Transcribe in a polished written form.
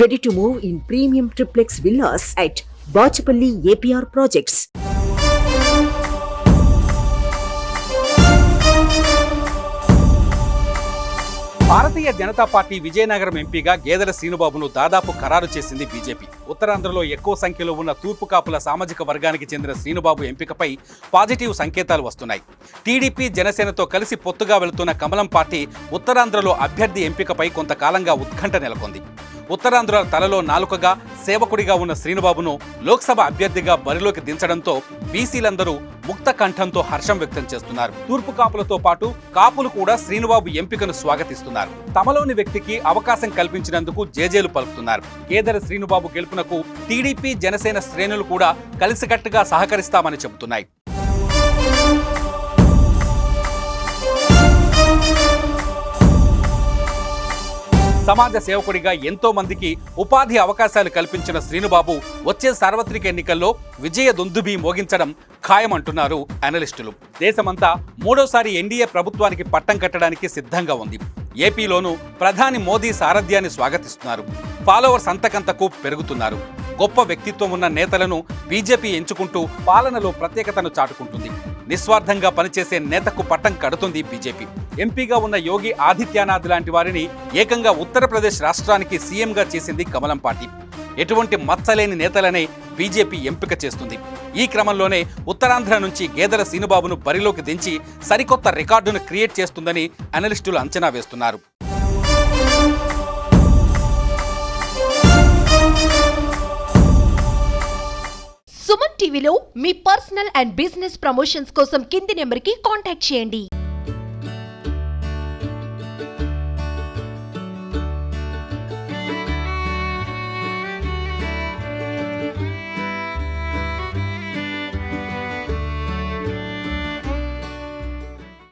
Ready to move in premium triplex villas at Bachapalli APR Projects. Bharatiya Janata party Vizianagaram ఎంపీగా గేదెల శ్రీనుబాబును దాదాపు ఖరారు చేసింది బీజేపీ. ఉత్తరాంధ్రలో ఎక్కువ సంఖ్యలో ఉన్న తూర్పు కాపుల సామాజిక వర్గానికి చెందిన శ్రీనుబాబు ఎంపికపై పాజిటివ్ సంకేతాలు వస్తున్నాయి. టీడీపీ జనసేనతో కలిసి పొత్తుగా వెళుతున్న కమలం పార్టీ ఉత్తరాంధ్రలో అభ్యర్థి ఎంపికపై కొంతకాలంగా ఉత్కంఠ నెలకొంది. ఉత్తరాంధ్ర తలలో నాలుకగా సేవకుడిగా ఉన్న శ్రీనుబాబును లోక్సభ అభ్యర్థిగా బరిలోకి దించడంతో బీసీలందరూ ముక్త కంఠంతో హర్షం వ్యక్తం చేస్తున్నారు. తూర్పు కాపులతో పాటు కాపులు కూడా శ్రీనుబాబు ఎంపికను స్వాగతిస్తున్నారు. తమలోని వ్యక్తికి అవకాశం కల్పించినందుకు జేజేలు పలుకుతున్నారు. గేదెల శ్రీనుబాబు గెలుపునకు టీడీపీ జనసేన శ్రేణులు కూడా కలిసికట్టుగా సహకరిస్తామని చెబుతున్నాయి. సమాజ సేవకుడిగా ఎంతో మందికి ఉపాధి అవకాశాలు కల్పించిన శ్రీనుబాబు వచ్చే సార్వత్రిక ఎన్నికల్లో విజయ దుందుబి మోగించడం ఖాయమంటున్నారు అనలిస్టులు. దేశమంతా మూడోసారి ఎన్డీఏ ప్రభుత్వానికి పట్టం కట్టడానికి సిద్ధంగా ఉంది. ఏపీలోనూ ప్రధాని మోదీ సారథ్యాన్ని స్వాగతిస్తున్నారు. ఫాలోవర్స్ అంతకంతకు పెరుగుతున్నారు. గొప్ప వ్యక్తిత్వం ఉన్న నేతలను బీజేపీ ఎంచుకుంటూ పాలనలో ప్రత్యేకతను చాటుకుంటుంది. నిస్వార్థంగా పనిచేసే నేతకు పట్టం కడుతుంది బీజేపీ. ఎంపీగా ఉన్న యోగి ఆదిత్యనాథ్ లాంటి వారిని ఏకంగా ఉత్తరప్రదేశ్ రాష్ట్రానికి సీఎంగా చేసింది కమలం పార్టీ. ఎటువంటి మచ్చలేని నేతలనే బీజేపీ ఎంపిక చేస్తుంది. ఈ క్రమంలోనే ఉత్తరాంధ్ర నుంచి గేదెల శ్రీనుబాబును బరిలోకి దించి సరికొత్త రికార్డును క్రియేట్ చేస్తుందని అనలిస్టులు అంచనా వేస్తున్నారు. సుమన్ టీవీలో మీ పర్సనల్ అండ్ బిజినెస్ ప్రమోషన్స్ కోసం కింది నెంబర్కి కాంటాక్ట్ చేయండి.